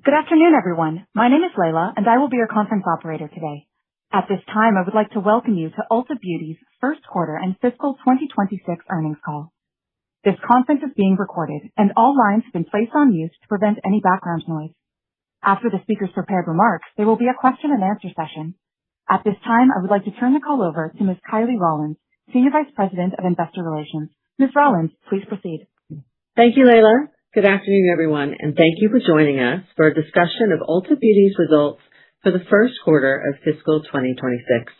Good afternoon, everyone. My name is Layla, and I will be your conference operator today. At this time, I would like to welcome you to Ulta Beauty's first quarter and fiscal 2026 earnings call. This conference is being recorded, and all lines have been placed on mute to prevent any background noise. After the speaker's prepared remarks, there will be a question and answer session. At this time, I would like to turn the call over to Ms. Kylie Rollins, Senior Vice President of Investor Relations. Ms. Rollins, please proceed. Thank you, Layla. Good afternoon, everyone, and thank you for joining us for a discussion of Ulta Beauty's results for the first quarter of fiscal 2026.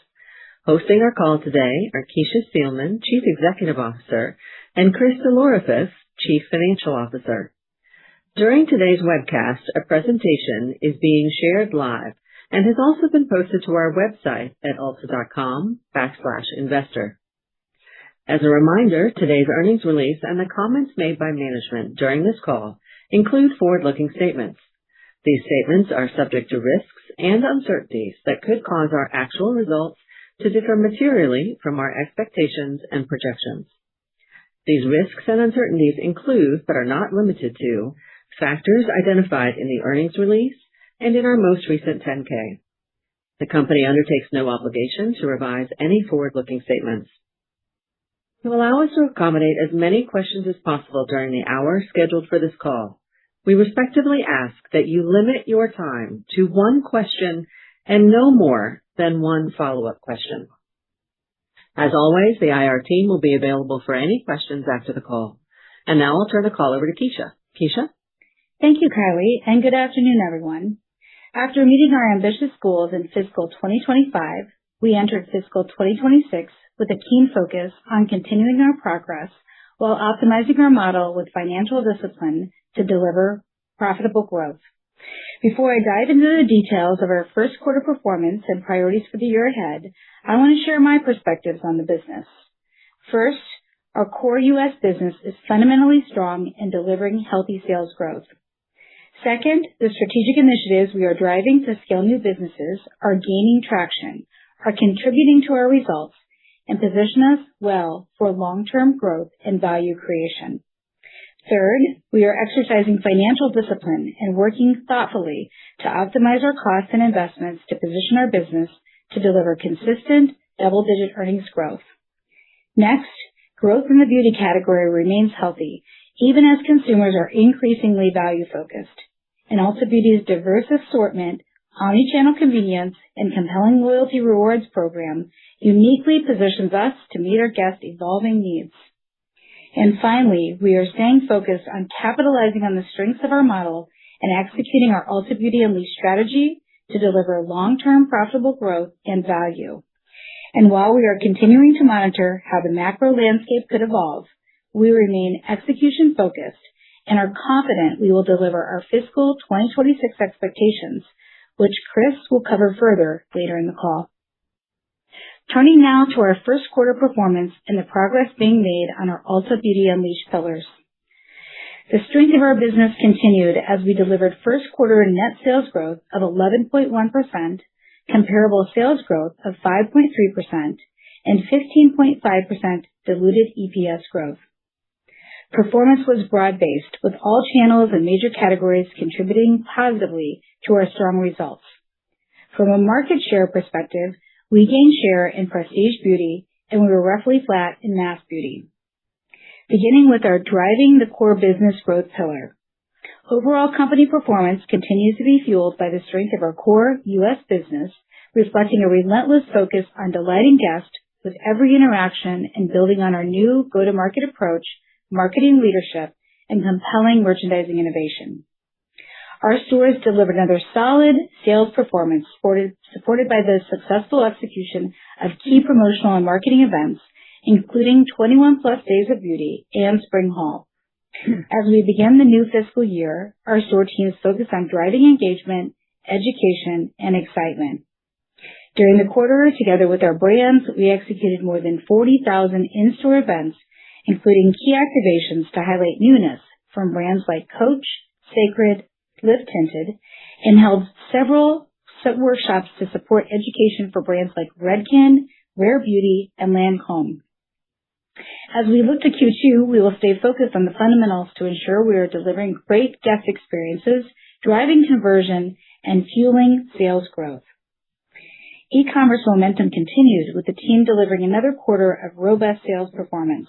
Hosting our call today are Kecia Steelman, Chief Executive Officer, and Chris DelOrefice, Chief Financial Officer. During today's webcast, a presentation is being shared live and has also been posted to our website at ulta.com/investor. As a reminder, today's earnings release and the comments made by management during this call include forward-looking statements. These statements are subject to risks and uncertainties that could cause our actual results to differ materially from our expectations and projections. These risks and uncertainties include, but are not limited to, factors identified in the earnings release and in our most recent 10-K. The company undertakes no obligation to revise any forward-looking statements. To allow us to accommodate as many questions as possible during the hour scheduled for this call, we respectfully ask that you limit your time to one question and no more than one follow-up question. As always, the IR team will be available for any questions after the call. And now I'll turn the call over to Kecia. Kecia? Thank you, Kylie, and good afternoon, everyone. After meeting our ambitious goals in fiscal 2025, we entered fiscal 2026 with a keen focus on continuing our progress while optimizing our model with financial discipline to deliver profitable growth. Before I dive into the details of our first quarter performance and priorities for the year ahead, I want to share my perspectives on the business. First, our core U.S. business is fundamentally strong in delivering healthy sales growth. Second, the strategic initiatives we are driving to scale new businesses are gaining traction, are contributing to our results, and position us well for long-term growth and value creation. Third, we are exercising financial discipline and working thoughtfully to optimize our costs and investments to position our business to deliver consistent double-digit earnings growth. Next, growth in the beauty category remains healthy, even as consumers are increasingly value-focused. And Ulta Beauty's diverse assortment, omnichannel convenience, and compelling loyalty rewards program uniquely positions us to meet our guests' evolving needs. And finally, we are staying focused on capitalizing on the strengths of our model and executing our Ulta Beauty Unleashed strategy to deliver long-term profitable growth and value. And while we are continuing to monitor how the macro landscape could evolve, we remain execution-focused and are confident we will deliver our fiscal 2026 expectations, which Chris will cover further later in the call. Turning now to our first quarter performance and the progress being made on our Ulta Beauty Unleashed pillars. The strength of our business continued as we delivered first quarter net sales growth of 11.1%, comparable sales growth of 5.3%, and 15.5% diluted EPS growth. Performance was broad-based, with all channels and major categories contributing positively to our strong results. From a market share perspective, we gained share in prestige beauty, and we were roughly flat in mass beauty. Beginning with our driving the core business growth pillar. Overall company performance continues to be fueled by the strength of our core U.S. business, reflecting a relentless focus on delighting guests with every interaction and building on our new go-to-market approach, marketing leadership, and compelling merchandising innovation. Our stores delivered another solid sales performance supported by the successful execution of key promotional and marketing events, including 21 plus days of beauty and spring haul. As we begin the new fiscal year, our store teams focus on driving engagement, education, and excitement. During the quarter, together with our brands, we executed more than 40,000 in-store events, including key activations to highlight newness from brands like Coach, Sacred, Lift Tinted, and held several workshops to support education for brands like Redken, Rare Beauty, and Lancome. As we look to Q2, we will stay focused on the fundamentals to ensure we are delivering great guest experiences, driving conversion and fueling sales growth. E-commerce momentum continues, with the team delivering another quarter of robust sales performance.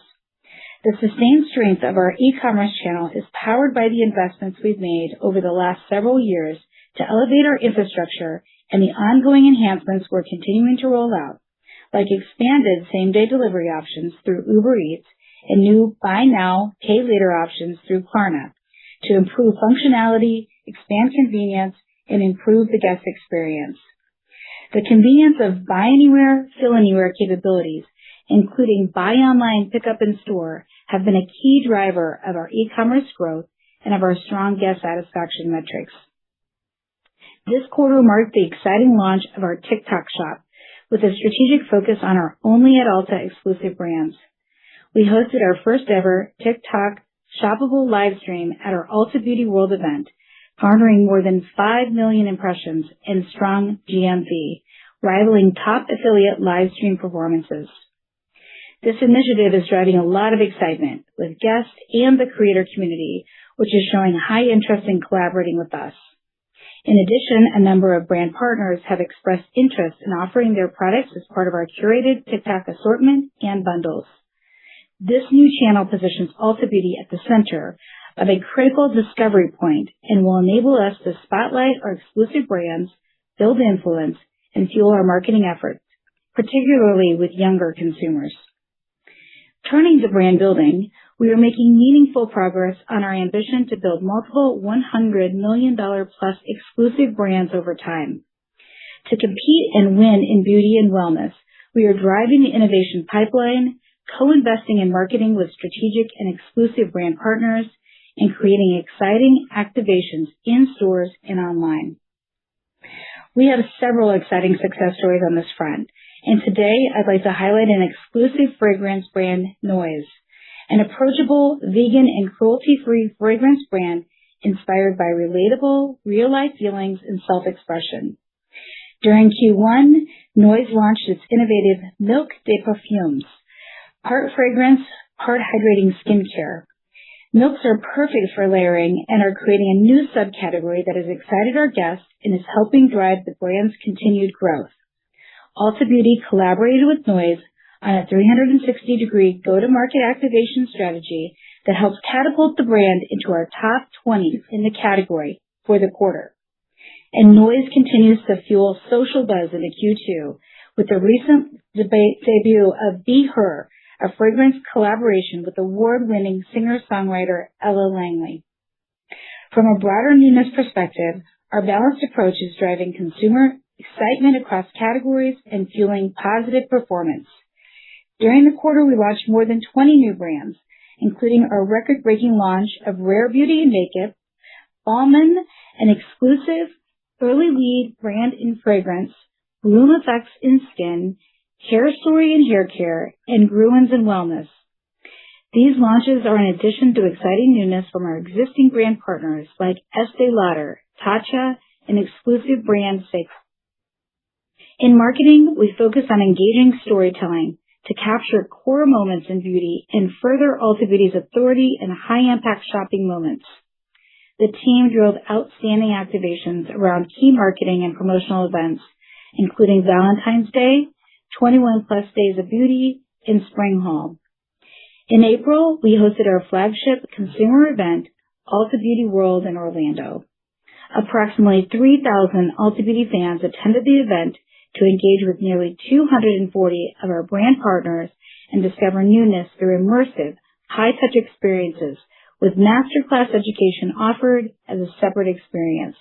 The sustained strength of our e-commerce channel is powered by the investments we've made over the last several years to elevate our infrastructure and the ongoing enhancements we're continuing to roll out, like expanded same-day delivery options through Uber Eats and new buy now, pay later options through Klarna to improve functionality, expand convenience, and improve the guest experience. The convenience of buy anywhere, fill anywhere capabilities, including buy online, pick up in store, have been a key driver of our e-commerce growth and of our strong guest satisfaction metrics. This quarter marked the exciting launch of our TikTok shop with a strategic focus on our only at Ulta exclusive brands. We hosted our first ever TikTok shoppable live stream at our Ulta Beauty World event, garnering more than 5 million impressions and strong GMV, rivaling top affiliate live stream performances. This initiative is driving a lot of excitement with guests and the creator community, which is showing high interest in collaborating with us. In addition, a number of brand partners have expressed interest in offering their products as part of our curated TikTok assortment and bundles. This new channel positions Ulta Beauty at the center of a critical discovery point and will enable us to spotlight our exclusive brands, build influence, and fuel our marketing efforts, particularly with younger consumers. Turning to brand building, we are making meaningful progress on our ambition to build multiple $100 million plus exclusive brands over time. To compete and win in beauty and wellness, we are driving the innovation pipeline, co-investing in marketing with strategic and exclusive brand partners, and creating exciting activations in stores and online. We have several exciting success stories on this front, and today I'd like to highlight an exclusive fragrance brand, Noise, an approachable, vegan, and cruelty-free fragrance brand inspired by relatable, real-life feelings and self-expression. During Q1, Noise launched its innovative Milk de Parfums, part fragrance, part hydrating skincare. Milks are perfect for layering and are creating a new subcategory that has excited our guests and is helping drive the brand's continued growth. Ulta Beauty collaborated with Noise on a 360-degree go-to-market activation strategy that helps catapult the brand into our top 20 in the category for the quarter. And Noise continues to fuel social buzz into Q2 with the recent debut of Be Her, a fragrance collaboration with award-winning singer-songwriter Ella Langley. From a broader newness perspective, our balanced approach is driving consumer excitement across categories and fueling positive performance. During the quarter, we launched more than 20 new brands, including our record-breaking launch of Rare Beauty and Makeup, Balmain, an exclusive early lead brand in fragrance, Bloom Effects in skin, Hair Story in hair care, and Grewins in wellness. These launches are in addition to exciting newness from our existing brand partners like Estee Lauder, Tatcha, and exclusive brand Seiko. In marketing, we focus on engaging storytelling to capture core moments in beauty and further Ulta Beauty's authority in high-impact shopping moments. The team drove outstanding activations around key marketing and promotional events, including Valentine's Day, 21 plus days of beauty, and Spring Haul. In April, we hosted our flagship consumer event, Ulta Beauty World in Orlando. Approximately 3,000 Ulta Beauty fans attended the event to engage with nearly 240 of our brand partners and discover newness through immersive, high-touch experiences with masterclass education offered as a separate experience.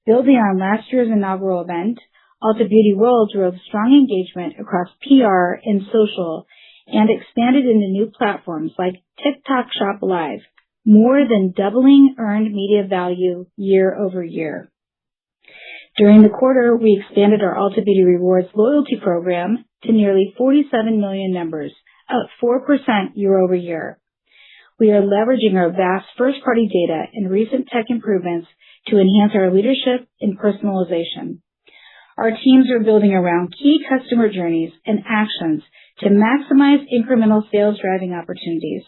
Building on last year's inaugural event, Ulta Beauty World drove strong engagement across PR and social and expanded into new platforms like TikTok Shop Live, more than doubling earned media value year over year. During the quarter, we expanded our Ulta Beauty Rewards loyalty program to nearly 47 million members, up 4% year over year. We are leveraging our vast first-party data and recent tech improvements to enhance our leadership in personalization. Our teams are building around key customer journeys and actions to maximize incremental sales driving opportunities.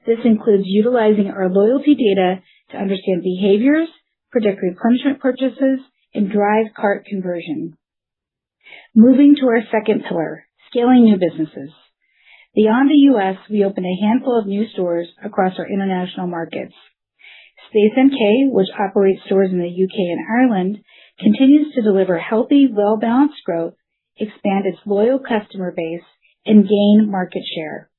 This includes utilizing our loyalty data to understand behaviors, predict replenishment purchases, and drive cart conversion. Moving to our second pillar, scaling new businesses. Beyond the U.S., we opened a handful of new stores across our international markets. Space NK, which operates stores in the UK and Ireland, continues to deliver healthy, well-balanced growth, expand its loyal customer base, and gain market share.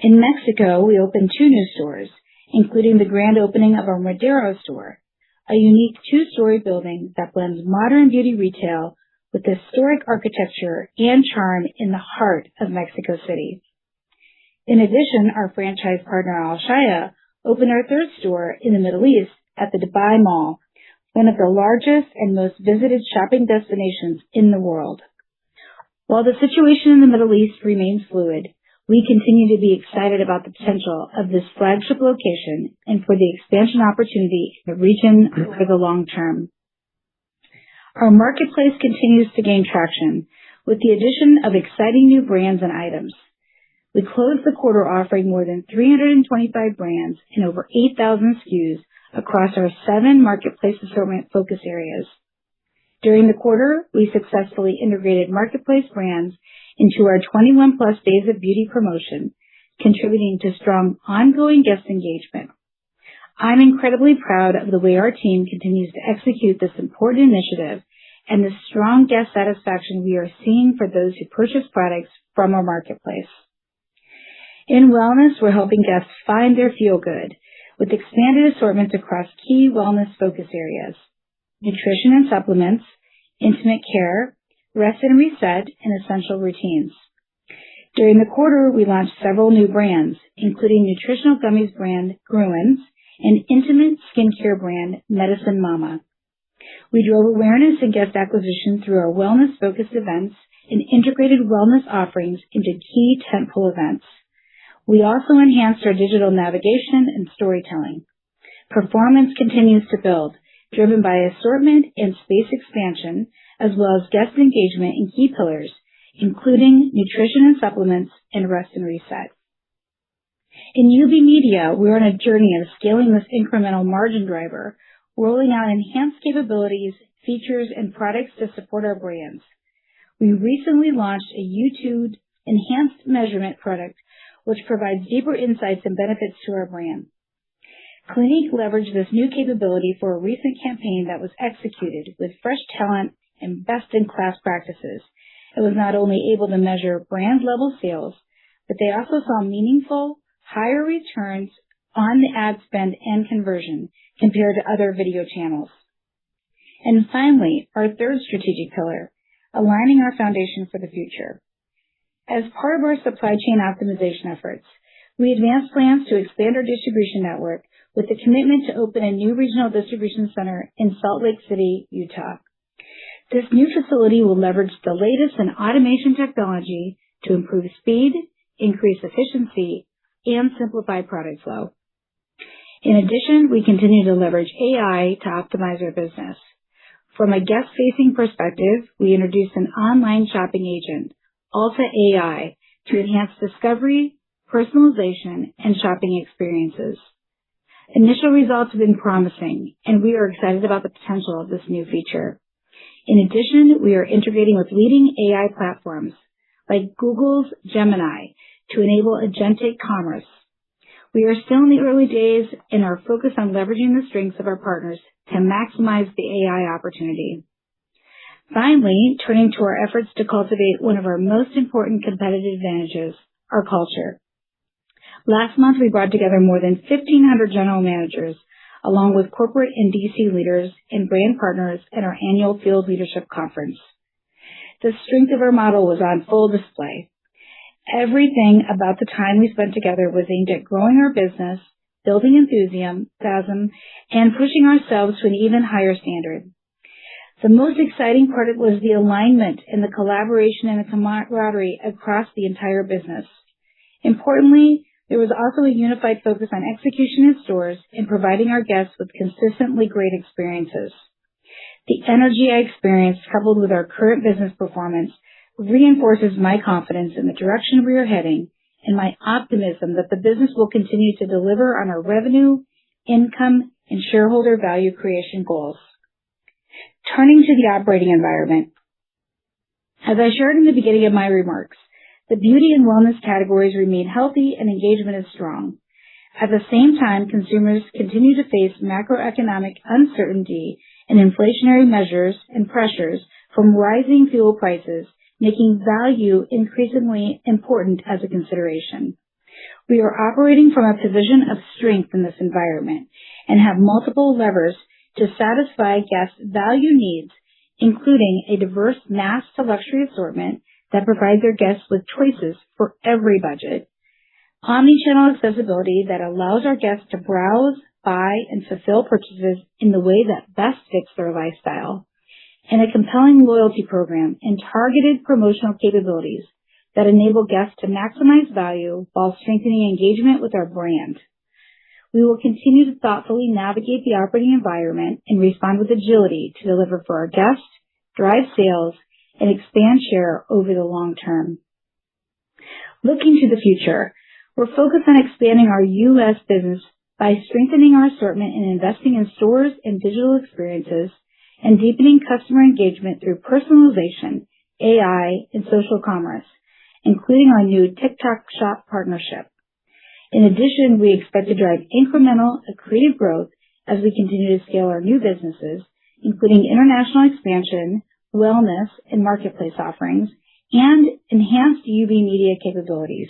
In Mexico, we opened 2 new stores, including the grand opening of our Madero store, a unique 2-story building that blends modern beauty retail with historic architecture and charm in the heart of Mexico City. In addition, our franchise partner Al-Shaya opened our 3rd store in the Middle East at the Dubai Mall, one of the largest and most visited shopping destinations in the world. While the situation in the Middle East remains fluid, we continue to be excited about the potential of this flagship location and for the expansion opportunity in the region over the long term. Our marketplace continues to gain traction with the addition of exciting new brands and items. We closed the quarter offering more than 325 brands and over 8,000 SKUs across our 7 marketplace assortment focus areas. During the quarter, we successfully integrated marketplace brands into our 21+ days of beauty promotion, contributing to strong ongoing guest engagement. I'm incredibly proud of the way our team continues to execute this important initiative and the strong guest satisfaction we are seeing for those who purchase products from our marketplace. In wellness, we're helping guests find their feel-good with expanded assortments across key wellness focus areas: nutrition and supplements, intimate care, rest and reset, and essential routines. During the quarter, we launched several new brands, including nutritional gummies brand Gruen and intimate skincare brand Medicine Mama. We drove awareness and guest acquisition through our wellness-focused events and integrated wellness offerings into key tentpole events. We also enhanced our digital navigation and storytelling. Performance continues to build, driven by assortment and space expansion, as well as guest engagement in key pillars, including nutrition and supplements and rest and reset. In UB Media, we're on a journey of scaling this incremental margin driver, rolling out enhanced capabilities, features, and products to support our brands. We recently launched a YouTube enhanced measurement product, which provides deeper insights and benefits to our brand. Clinique leveraged this new capability for a recent campaign that was executed with fresh talent and best-in-class practices. It was not only able to measure brand-level sales, but they also saw meaningful, higher returns on the ad spend and conversion compared to other video channels. And finally, our 3rd strategic pillar, aligning our foundation for the future. As part of our supply chain optimization efforts, we advanced plans to expand our distribution network with the commitment to open a new regional distribution center in Salt Lake City, Utah. This new facility will leverage the latest in automation technology to improve speed, increase efficiency, and simplify product flow. In addition, we continue to leverage AI to optimize our business. From a guest-facing perspective, we introduced an online shopping agent, Ulta AI, to enhance discovery, personalization, and shopping experiences. Initial results have been promising, and we are excited about the potential of this new feature. In addition, we are integrating with leading AI platforms like Google's Gemini to enable agentic commerce. We are still in the early days and are focused on leveraging the strengths of our partners to maximize the AI opportunity. Finally, turning to our efforts to cultivate one of our most important competitive advantages, our culture. Last month, we brought together more than 1,500 general managers, along with corporate and DC leaders and brand partners at our annual Field Leadership Conference. The strength of our model was on full display. Everything about the time we spent together was aimed at growing our business, building enthusiasm, and pushing ourselves to an even higher standard. The most exciting part was the alignment and the collaboration and the camaraderie across the entire business. Importantly, there was also a unified focus on execution in stores and providing our guests with consistently great experiences. The energy I experienced, coupled with our current business performance, reinforces my confidence in the direction we are heading and my optimism that the business will continue to deliver on our revenue, income, and shareholder value creation goals. Turning to the operating environment. As I shared in the beginning of my remarks, the beauty and wellness categories remain healthy and engagement is strong. At the same time, consumers continue to face macroeconomic uncertainty and inflationary measures and pressures from rising fuel prices, making value increasingly important as a consideration. We are operating from a position of strength in this environment and have multiple levers to satisfy guests' value needs, including a diverse mass to luxury assortment that provides their guests with choices for every budget, omnichannel accessibility that allows our guests to browse, buy, and fulfill purchases in the way that best fits their lifestyle, and a compelling loyalty program and targeted promotional capabilities that enable guests to maximize value while strengthening engagement with our brand. We will continue to thoughtfully navigate the operating environment and respond with agility to deliver for our guests, drive sales, and expand share over the long term. Looking to the future, we're focused on expanding our U.S. business by strengthening our assortment and investing in stores and digital experiences and deepening customer engagement through personalization, AI, and social commerce, including our new TikTok Shop partnership. In addition, we expect to drive incremental, accretive growth as we continue to scale our new businesses, including international expansion, wellness, and marketplace offerings, and enhanced UB media capabilities.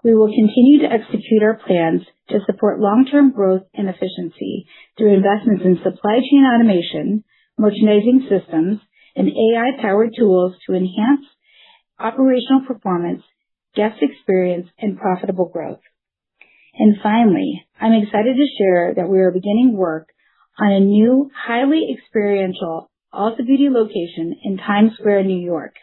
We will continue to execute our plans to support long-term growth and efficiency through investments in supply chain automation, merchandising systems, and AI-powered tools to enhance operational performance, guest experience, and profitable growth. And finally, I'm excited to share that we are beginning work on a new, highly experiential Ulta Beauty location in Times Square, New York.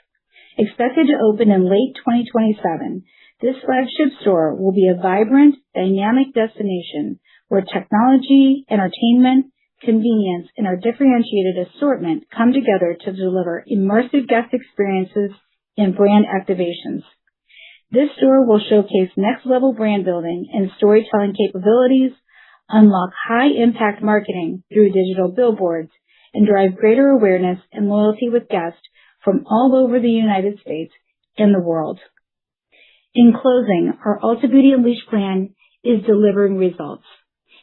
Expected to open in late 2027, this flagship store will be a vibrant, dynamic destination where technology, entertainment, convenience, and our differentiated assortment come together to deliver immersive guest experiences and brand activations. This store will showcase next-level brand building and storytelling capabilities, unlock high-impact marketing through digital billboards, and drive greater awareness and loyalty with guests from all over the United States and the world. In closing, our Ulta Beauty Unleashed plan is delivering results,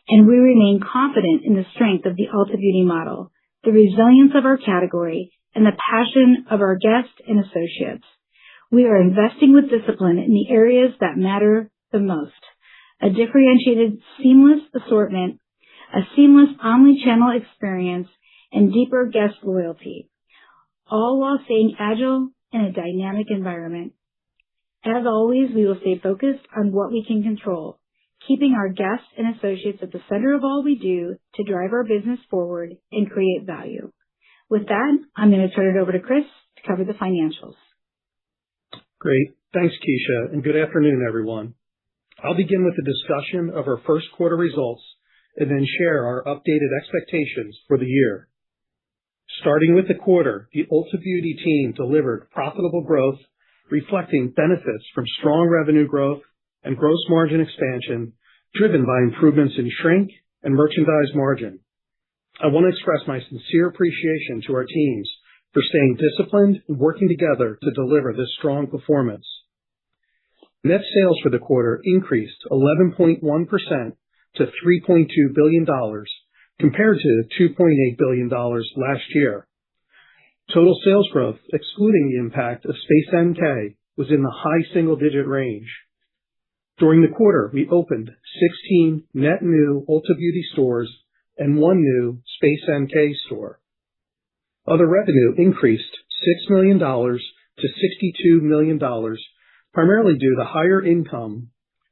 and we remain confident in the strength of the Ulta Beauty model, the resilience of our category, and the passion of our guests and associates. We are investing with discipline in the areas that matter the most: a differentiated, seamless assortment, a seamless omni-channel experience, and deeper guest loyalty, all while staying agile in a dynamic environment. As always, we will stay focused on what we can control, keeping our guests and associates at the center of all we do to drive our business forward and create value. With that, I'm going to turn it over to Chris to cover the financials. Great. Thanks, Keisha, and good afternoon, everyone. I'll begin with a discussion of our first quarter results and then share our updated expectations for the year. Starting with the quarter, the Ulta Beauty team delivered profitable growth, reflecting benefits from strong revenue growth and gross margin expansion driven by improvements in shrink and merchandise margin. I want to express my sincere appreciation to our teams for staying disciplined and working together to deliver this strong performance. Net sales for the quarter increased 11.1% to $3.2 billion compared to $2.8 billion last year. Total sales growth, excluding the impact of Space NK, was in the high single-digit range. During the quarter, we opened 16 net new Ulta Beauty stores and 1 new Space NK store. Other revenue increased $6 million to $62 million, primarily due to higher income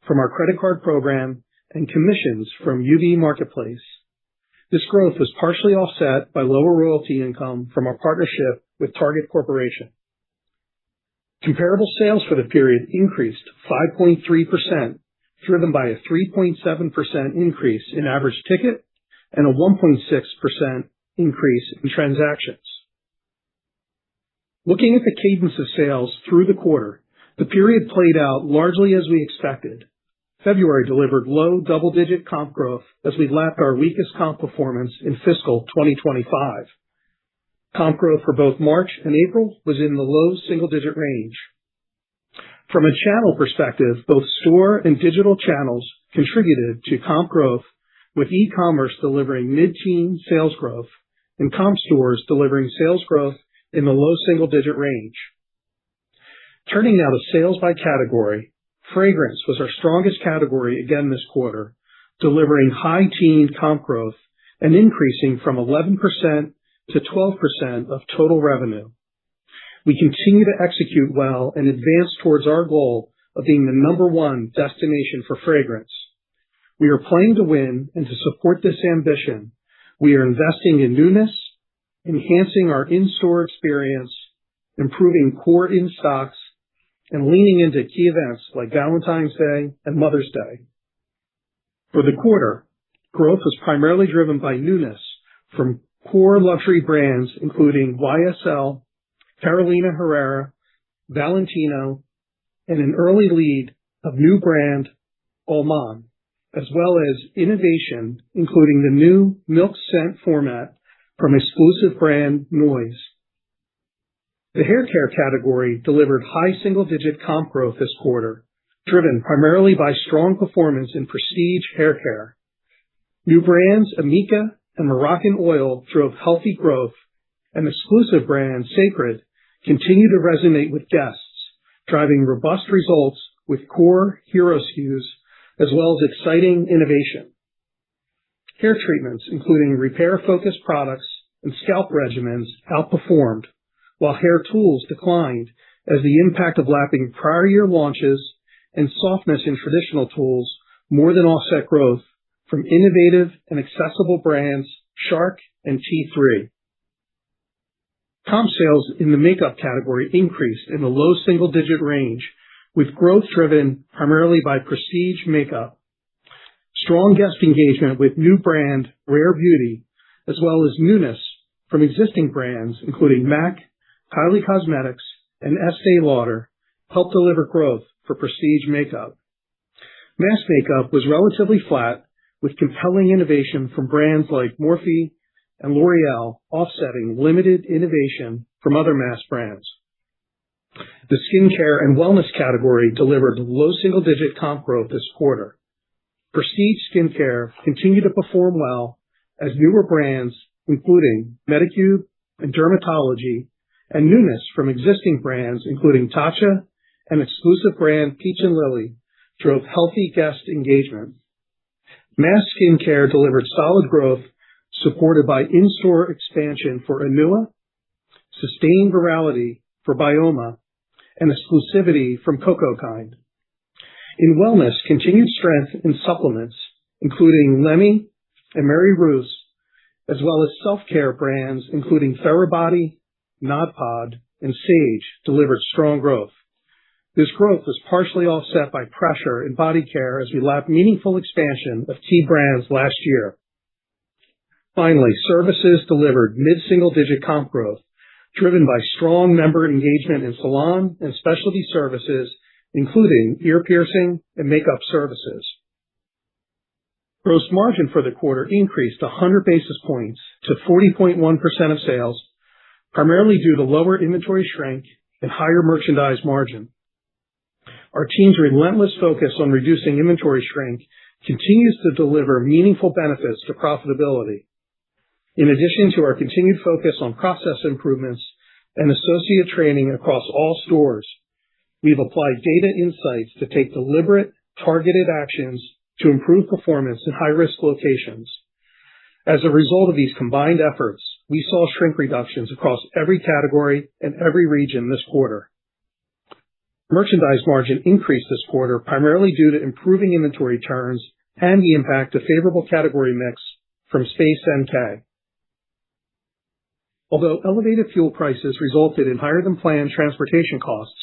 from our credit card program and commissions from UB Marketplace. This growth was partially offset by lower royalty income from our partnership with Target Corporation. Comparable sales for the period increased 5.3%, driven by a 3.7% increase in average ticket and a 1.6% increase in transactions. Looking at the cadence of sales through the quarter, the period played out largely as we expected. February delivered low double-digit comp growth as we lapped our weakest comp performance in fiscal 2025. Comp growth for both March and April was in the low single-digit range. From a channel perspective, both store and digital channels contributed to comp growth, with e-commerce delivering mid-teen sales growth and comp stores delivering sales growth in the low single-digit range. Turning now to sales by category, fragrance was our strongest category again this quarter, delivering high-teen comp growth and increasing from 11% to 12% of total revenue. We continue to execute well and advance towards our goal of being the number one destination for fragrance. We are playing to win, and to support this ambition, we are investing in newness, enhancing our in-store experience, improving core in-stocks, and leaning into key events like Valentine's Day and Mother's Day. For the quarter, growth was primarily driven by newness from core luxury brands including YSL, Carolina Herrera, Valentino, and an early lead of new brand Alman, as well as innovation including the new milk scent format from exclusive brand Noise. The hair care category delivered high single-digit comp growth this quarter, driven primarily by strong performance in prestige hair care. New brands Amika and Moroccan Oil drove healthy growth, and exclusive brand Sacred continue to resonate with guests, driving robust results with core hero SKUs as well as exciting innovation. Hair treatments, including repair-focused products and scalp regimens, outperformed, while hair tools declined as the impact of lapping prior year launches and softness in traditional tools more than offset growth from innovative and accessible brands Shark and T3. Comp sales in the makeup category increased in the low single-digit range, with growth driven primarily by prestige makeup. Strong guest engagement with new brand Rare Beauty, as well as newness from existing brands including MAC, Kylie Cosmetics, and Estee Lauder, helped deliver growth for prestige makeup. Mass makeup was relatively flat, with compelling innovation from brands like Morphe and L'Oreal offsetting limited innovation from other mass brands. The skincare and wellness category delivered low single-digit comp growth this quarter. Prestige skincare continued to perform well as newer brands, including Medicube and Dermatology, and newness from existing brands, including Tatcha and exclusive brand Peach & Lily, drove healthy guest engagement. Mass skincare delivered solid growth, supported by in-store expansion for Anua, sustained virality for Bioma, and exclusivity from Cocokind. In wellness, continued strength in supplements, including Lemme and Mary Ruth's, as well as self-care brands including Therabody, Nodpod, and Sage, delivered strong growth. This growth was partially offset by pressure in body care as we lapped meaningful expansion of key brands last year. Finally, services delivered mid-single-digit comp growth, driven by strong member engagement in salon and specialty services, including ear piercing and makeup services. Gross margin for the quarter increased 100 basis points to 40.1% of sales, primarily due to lower inventory shrink and higher merchandise margin. Our team's relentless focus on reducing inventory shrink continues to deliver meaningful benefits to profitability. In addition to our continued focus on process improvements and associate training across all stores, we've applied data insights to take deliberate, targeted actions to improve performance in high-risk locations. As a result of these combined efforts, we saw shrink reductions across every category and every region this quarter. Merchandise margin increased this quarter primarily due to improving inventory turns and the impact of favorable category mix from Space NK. Although elevated fuel prices resulted in higher than planned transportation costs,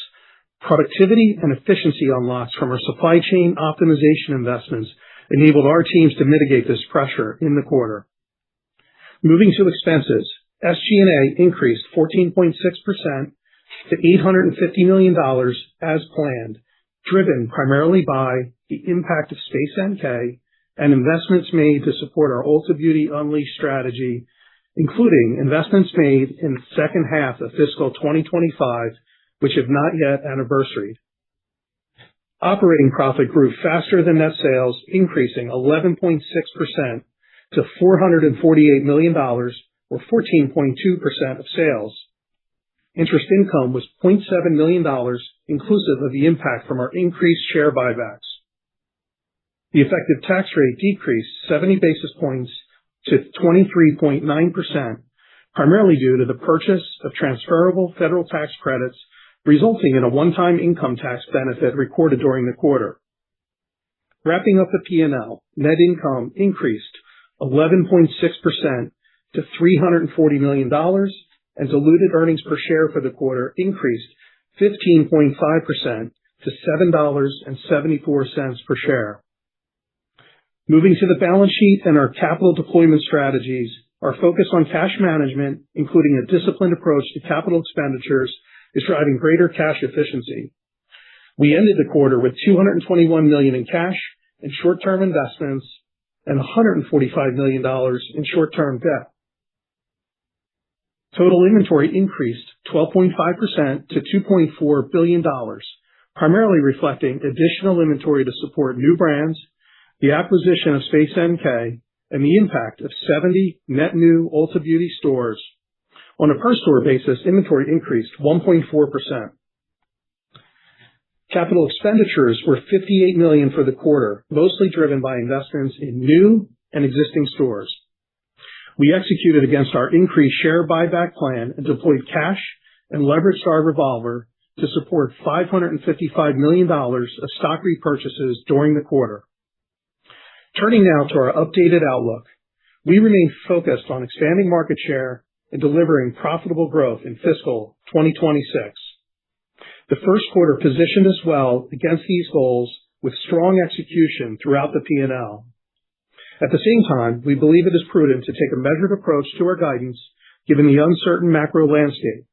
productivity and efficiency unlocks from our supply chain optimization investments enabled our teams to mitigate this pressure in the quarter. Moving to expenses, SG&A increased 14.6% to $850 million as planned, driven primarily by the impact of Space NK and investments made to support our Ulta Beauty Unleashed strategy, including investments made in the second half of fiscal 2025, which have not yet anniversaried. Operating profit grew faster than net sales, increasing 11.6% to $448 million, or 14.2% of sales. Interest income was $0.7 million, inclusive of the impact from our increased share buybacks. The effective tax rate decreased 70 basis points to 23.9%, primarily due to the purchase of transferable federal tax credits, resulting in a one-time income tax benefit recorded during the quarter. Wrapping up the P&L, net income increased 11.6% to $340 million, and diluted earnings per share for the quarter increased 15.5% to $7.74 per share. Moving to the balance sheet and our capital deployment strategies, our focus on cash management, including a disciplined approach to capital expenditures, is driving greater cash efficiency. We ended the quarter with $221 million in cash and short-term investments and $145 million in short-term debt. Total inventory increased 12.5% to $2.4 billion, primarily reflecting additional inventory to support new brands, the acquisition of Space NK, and the impact of 70 net new Ulta Beauty stores. On a per-store basis, inventory increased 1.4%. Capital expenditures were $58 million for the quarter, mostly driven by investments in new and existing stores. We executed against our increased share buyback plan and deployed cash and leveraged our revolver to support $555 million of stock repurchases during the quarter. Turning now to our updated outlook, we remain focused on expanding market share and delivering profitable growth in fiscal 2026. The first quarter positioned us well against these goals with strong execution throughout the P&L. At the same time, we believe it is prudent to take a measured approach to our guidance given the uncertain macro landscape.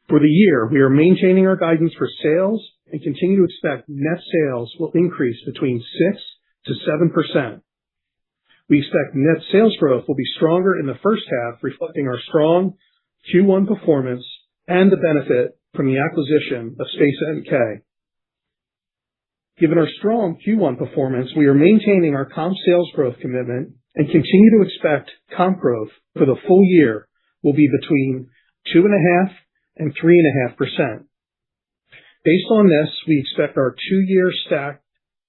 For the year, we are maintaining our guidance for sales and continue to expect net sales will increase between 6 to 7%. We expect net sales growth will be stronger in the first half, reflecting our strong Q1 performance and the benefit from the acquisition of Space NK. Given our strong Q1 performance, we are maintaining our comp sales growth commitment and continue to expect comp growth for the full year will be between 2.5% and 3.5%. Based on this, we expect our two-year stacked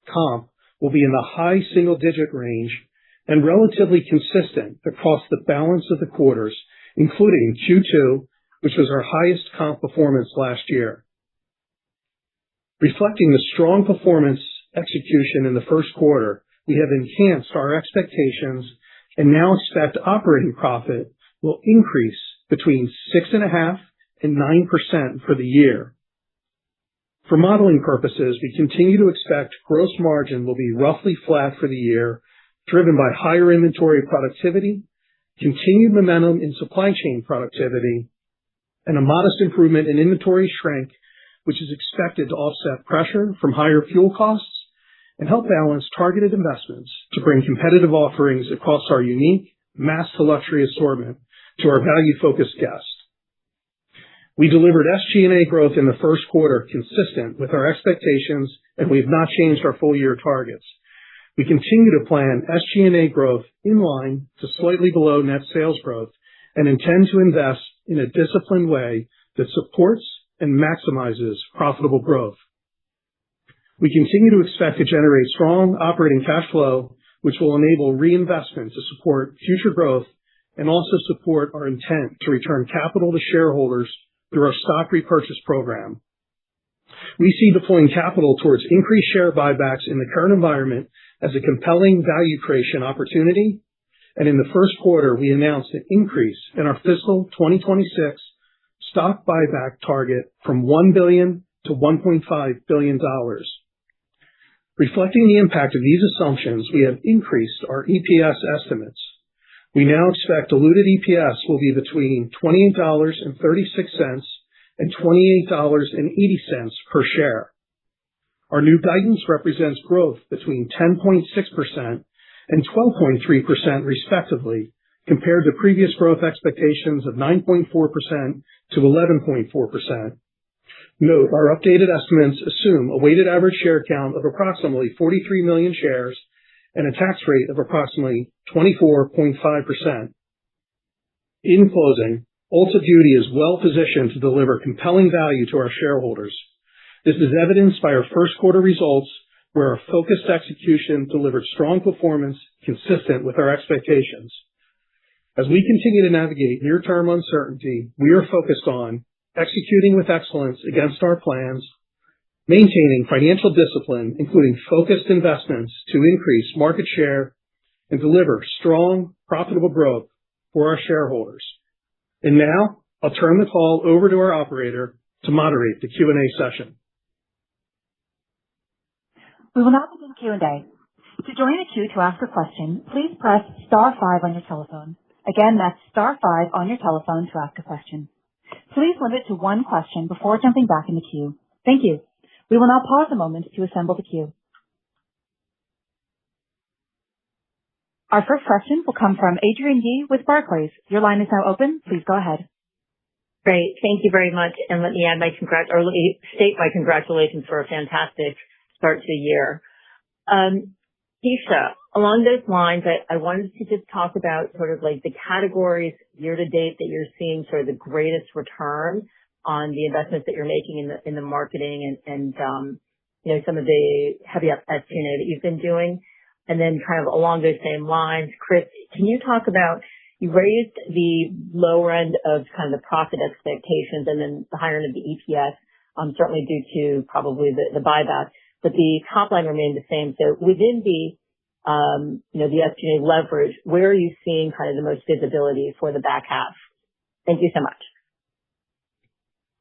comp will be in the high single-digit range and relatively consistent across the balance of the quarters, including Q2, which was our highest comp performance last year. Reflecting the strong performance execution in the first quarter, we have enhanced our expectations and now expect operating profit will increase between 6.5% and 9% for the year. For modeling purposes, we continue to expect gross margin will be roughly flat for the year, driven by higher inventory productivity, continued momentum in supply chain productivity, and a modest improvement in inventory shrink, which is expected to offset pressure from higher fuel costs and help balance targeted investments to bring competitive offerings across our unique mass to luxury assortment to our value-focused guests. We delivered SG&A growth in the first quarter consistent with our expectations, and we have not changed our full-year targets. We continue to plan SG&A growth in line to slightly below net sales growth and intend to invest in a disciplined way that supports and maximizes profitable growth. We continue to expect to generate strong operating cash flow, which will enable reinvestment to support future growth and also support our intent to return capital to shareholders through our stock repurchase program. We see deploying capital towards increased share buybacks in the current environment as a compelling value creation opportunity, and in the first quarter, we announced an increase in our fiscal 2026 stock buyback target from $1 billion to $1.5 billion. Reflecting the impact of these assumptions, we have increased our EPS estimates. We now expect diluted EPS will be between $28.36 and $28.80 per share. Our new guidance represents growth between 10.6% and 12.3% respectively, compared to previous growth expectations of 9.4% to 11.4%. Note, our updated estimates assume a weighted average share count of approximately 43 million shares and a tax rate of approximately 24.5%. In closing, Ulta Beauty is well positioned to deliver compelling value to our shareholders. This is evidenced by our first quarter results, where our focused execution delivered strong performance consistent with our expectations. As we continue to navigate near-term uncertainty, we are focused on executing with excellence against our plans, maintaining financial discipline, including focused investments to increase market share and deliver strong, profitable growth for our shareholders. And now, I'll turn the call over to our operator to moderate the Q&A session. We will now begin Q&A. To join the queue to ask a question, please press *5 on your telephone. Again, that's *5 on your telephone to ask a question. Please limit to one question before jumping back in the queue. Thank you. We will now pause a moment to assemble the queue. Our first question will come from Adrienne Yih with Barclays. Your line is now open. Please go ahead. Great. Thank you very much. And let me state my congratulations for a fantastic start to the year. Keisha, along those lines, I wanted to just talk about sort of like the categories year to date that you're seeing sort of the greatest return on the investments that you're making in the marketing and some of the heavy up SG&A that you've been doing. And then kind of along those same lines, Chris, can you talk about, you raised the lower end of kind of the profit expectations and then the higher end of the EPS, certainly due to probably the buyback, but the top line remained the same. So within the SG&A leverage, where are you seeing kind of the most visibility for the back half? Thank you so much.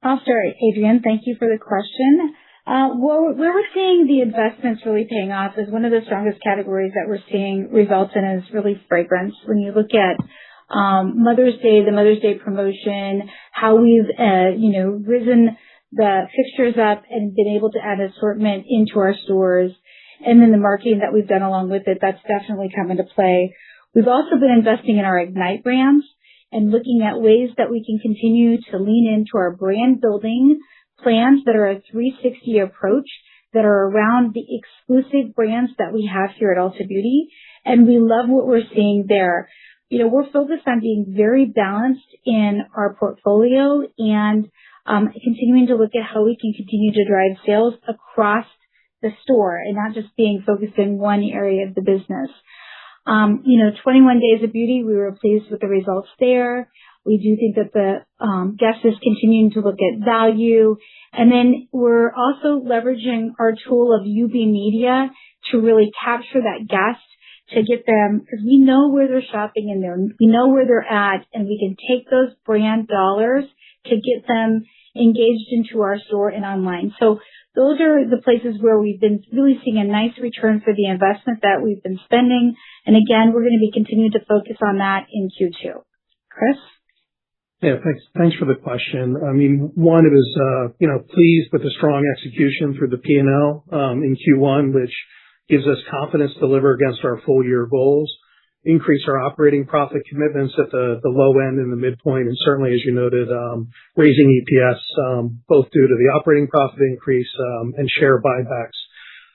I'll start, Adrienne. Thank you for the question. Where we're seeing the investments really paying off is one of the strongest categories that we're seeing results in is really fragrance. When you look at Mother's Day, the Mother's Day promotion, how we've risen the fixtures up and been able to add assortment into our stores, and then the marketing that we've done along with it, that's definitely come into play. We've also been investing in our Ignite brands and looking at ways that we can continue to lean into our brand building plans that are a 360 approach that are around the exclusive brands that we have here at Ulta Beauty. And we love what we're seeing there. We're focused on being very balanced in our portfolio and continuing to look at how we can continue to drive sales across the store and not just being focused in one area of the business. 21 Days of Beauty, we were pleased with the results there. We do think that the guest is continuing to look at value. And then we're also leveraging our tool of UB Media to really capture that guest to get them, because we know where they're shopping and we know where they're at, and we can take those brand dollars to get them engaged into our store and online. So those are the places where we've been really seeing a nice return for the investment that we've been spending. And again, we're going to be continuing to focus on that in Q2. Chris? Yeah, thanks for the question. I mean, one, it was, pleased with the strong execution through the P&L in Q1, which gives us confidence to deliver against our full year goals, increase our operating profit commitments at the low end and the midpoint, and certainly, as you noted, raising EPS, both due to the operating profit increase and share buybacks.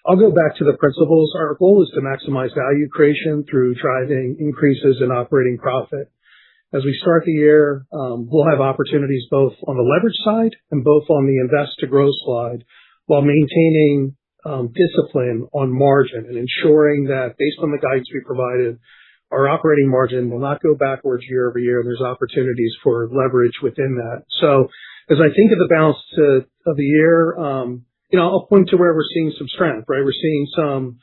I'll go back to the principles. Our goal is to maximize value creation through driving increases in operating profit. As we start the year, we'll have opportunities both on the leverage side and both on the invest to grow slide, while maintaining discipline on margin and ensuring that based on the guidance we provided, our operating margin will not go backwards year over year, and there's opportunities for leverage within that. So as I think of the balance of the year, I'll point to where we're seeing some strength, right? We're seeing some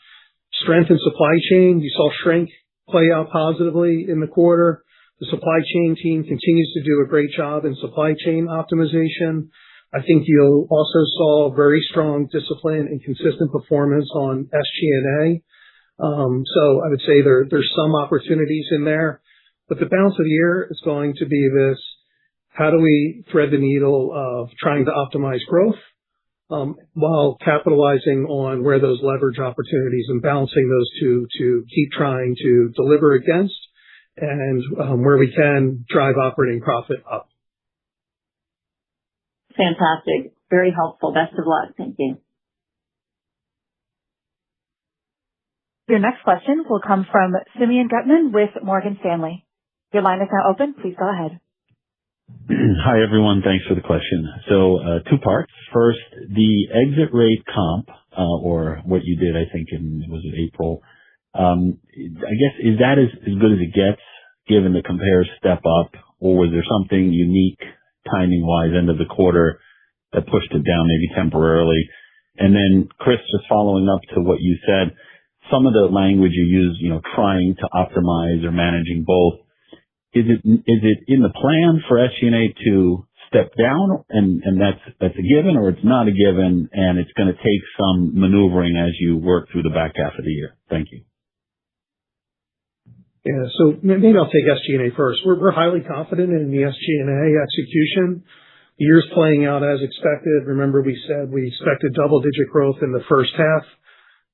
strength in supply chain. You saw shrink play out positively in the quarter. The supply chain team continues to do a great job in supply chain optimization. I think you also saw very strong discipline and consistent performance on SG&A. So I would say there's some opportunities in there, but the balance of the year is going to be this: how do we thread the needle of trying to optimize growth while capitalizing on where those leverage opportunities and balancing those two to keep trying to deliver against and where we can drive operating profit up. Fantastic. Very helpful. Best of luck. Thank you. Your next question will come from Simeon Gutman with Morgan Stanley. Your line is now open. Please go ahead. Hi, everyone. Thanks for the question. So, two parts. First, the exit rate comp, or what you did, I think, was it April? I guess, is that as good as it gets, given the compare step up, or was there something unique timing-wise end of the quarter that pushed it down maybe temporarily? And then, Chris, just following up to what you said, some of the language you use, trying to optimize or managing both, is it in the plan for SG&A to step down and that's a given, or it's not a given and it's going to take some maneuvering as you work through the back half of the year? Thank you. Yeah, so maybe I'll take SG&A first. We're highly confident in the SG&A execution. The year's playing out as expected. Remember, we said we expected double-digit growth in the first half.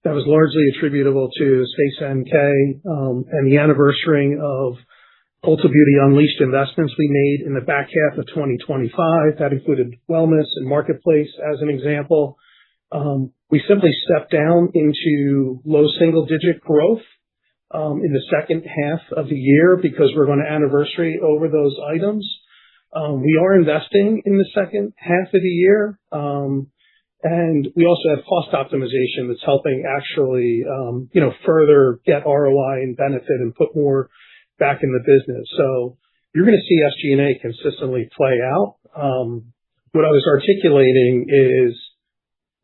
That was largely attributable to Space NK and the anniversarying of Ulta Beauty Unleashed investments we made in the back half of 2025. That included wellness and marketplace as an example. We simply stepped down into low single-digit growth in the second half of the year because we're going to anniversary over those items. We are investing in the second half of the year. And we also have cost optimization that's helping actually, further get ROI and benefit and put more back in the business. So you're going to see SG&A consistently play out. What I was articulating is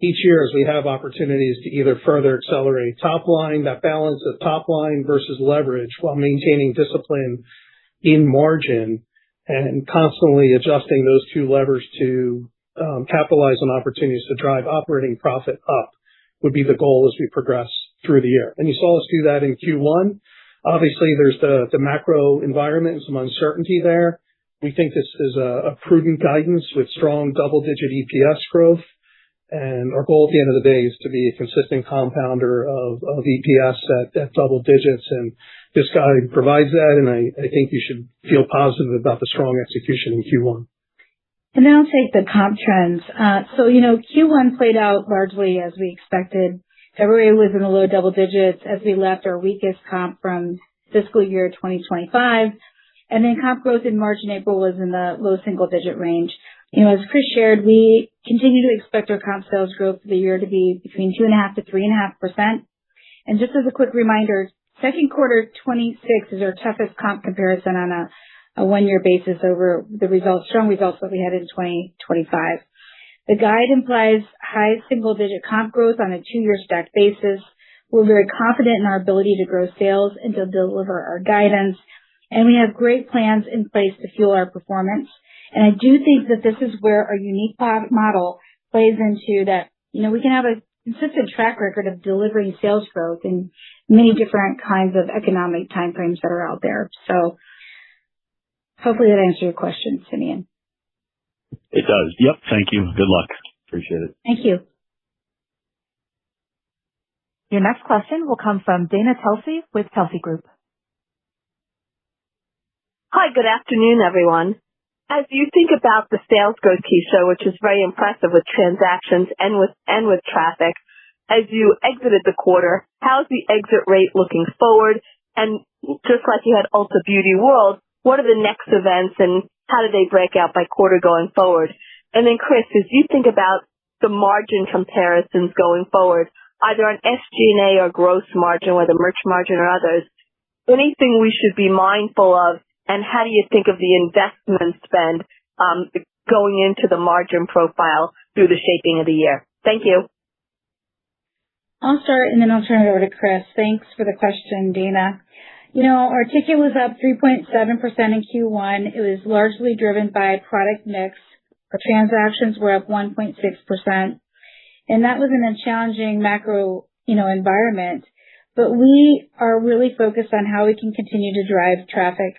each year as we have opportunities to either further accelerate top line, that balance of top line versus leverage while maintaining discipline in margin and constantly adjusting those two levers to capitalize on opportunities to drive operating profit up would be the goal as we progress through the year. And you saw us do that in Q1. Obviously, there's the macro environment and some uncertainty there. We think this is a prudent guidance with strong double-digit EPS growth. And our goal at the end of the day is to be a consistent compounder of EPS at double digits. And this guide provides that. And I think you should feel positive about the strong execution in Q1. And then I'll take the comp trends. Q1 played out largely as we expected. February was in the low double digits as we left our weakest comp from fiscal year 2025. And then comp growth in March and April was in the low single digit range. As Chris shared, we continue to expect our comp sales growth for the year to be between 2.5% to 3.5%. And just as a quick reminder, second quarter 26 is our toughest comp comparison on a one-year basis over the strong results that we had in 2025. The guide implies high single-digit comp growth on a two-year stacked basis. We're very confident in our ability to grow sales and to deliver our guidance. And we have great plans in place to fuel our performance. And I do think that this is where our unique model plays into that, we can have a consistent track record of delivering sales growth in many different kinds of economic timeframes that are out there. So hopefully that answers your question, Simeon. It does. Yep. Thank you. Good luck. Appreciate it. Thank you. Your next question will come from Dana Telsey with Telsey Group. Hi, good afternoon, everyone. As you think about the sales growth, Keisha, which is very impressive with transactions and with traffic, as you exited the quarter, how's the exit rate looking forward? And just like you had Ulta Beauty World, what are the next events and how do they break out by quarter going forward? And then, Chris, as you think about the margin comparisons going forward, either on SG&A or gross margin, whether merch margin or others, anything we should be mindful of, and how do you think of the investment spend going into the margin profile through the shaping of the year? Thank you. I'll start and then I'll turn it over to Chris. Thanks for the question, Dana. Our ticket was up 3.7% in Q1. It was largely driven by product mix. Our transactions were up 1.6%. And that was in a challenging macro, environment. But we are really focused on how we can continue to drive traffic.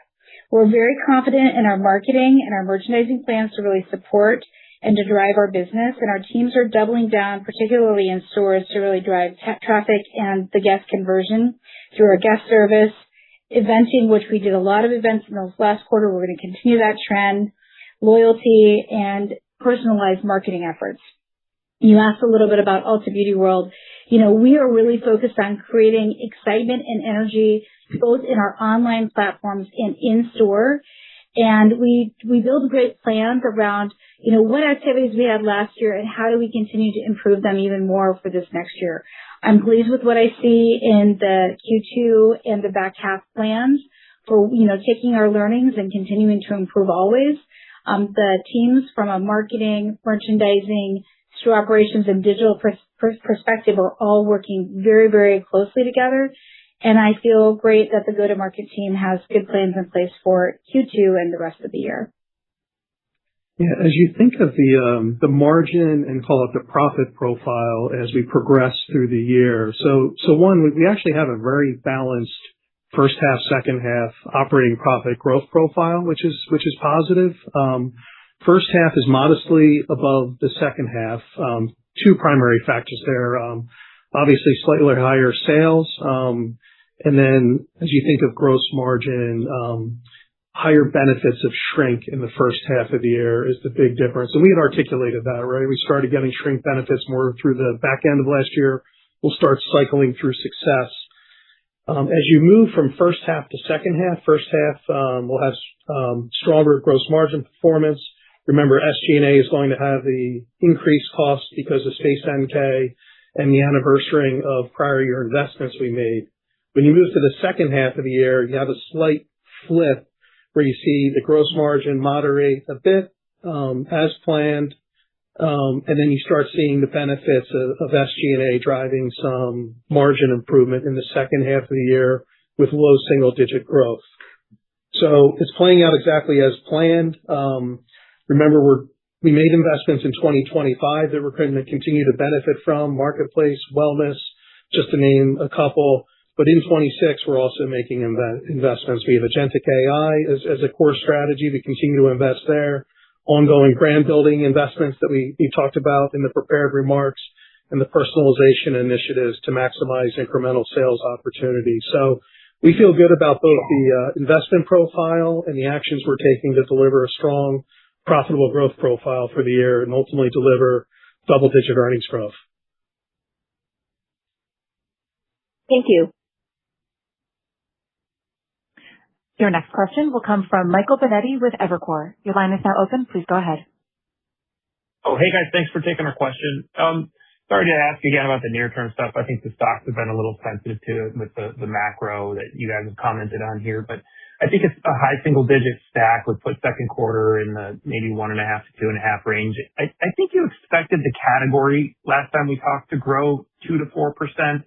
We're very confident in our marketing and our merchandising plans to really support and to drive our business. And our teams are doubling down, particularly in stores, to really drive traffic and the guest conversion through our guest service, eventing, which we did a lot of events in the last quarter. We're going to continue that trend, loyalty, and personalized marketing efforts. You asked a little bit about Ulta Beauty World. We are really focused on creating excitement and energy both in our online platforms and in store. And we build great plans around, what activities we had last year and how do we continue to improve them even more for this next year. I'm pleased with what I see in the Q2 and the back half plans for, taking our learnings and continuing to improve always. The teams from a marketing, merchandising, store operations, and digital perspective are all working very, very closely together. And I feel great that the go-to-market team has good plans in place for Q2 and the rest of the year. Yeah, as you think of the margin and call it the profit profile as we progress through the year. So one, we actually have a very balanced first half, second half operating profit growth profile, which is positive. First half is modestly above the second half. Two primary factors there. Obviously slightly higher sales. And then as you think of gross margin, higher benefits of shrink in the first half of the year is the big difference. And we had articulated that, right? We started getting shrink benefits more through the back end of last year. We'll start cycling through success. As you move from first half to second half, first half will have stronger gross margin performance. Remember, SG&A is going to have the increased costs because of Space NK and the anniversarying of prior year investments we made. When you move to the second half of the year, you have a slight flip where you see the gross margin moderate a bit as planned, and then you start seeing the benefits of SG&A driving some margin improvement in the second half of the year with low single-digit growth. So it's playing out exactly as planned. Remember, we made investments in 2025 that we're going to continue to benefit from, marketplace, wellness, just to name a couple. But in 26, we're also making investments. We have agentic AI as a core strategy. We continue to invest there. Ongoing brand building investments that we talked about in the prepared remarks, and the personalization initiatives to maximize incremental sales opportunities. So we feel good about both the investment profile and the actions we're taking to deliver a strong, profitable growth profile for the year and ultimately deliver double-digit earnings growth. Thank you. Your next question will come from Michael Binetti with Evercore. Your line is now open. Please go ahead. Oh, hey guys, thanks for taking our question. Sorry to ask again about the near-term stuff. I think the stocks have been a little sensitive to it with the macro that you guys have commented on here, but I think it's a high single-digit stack would put second quarter in the maybe 1.5 to 2.5 range. I think you expected the category last time we talked to grow 2 to 4%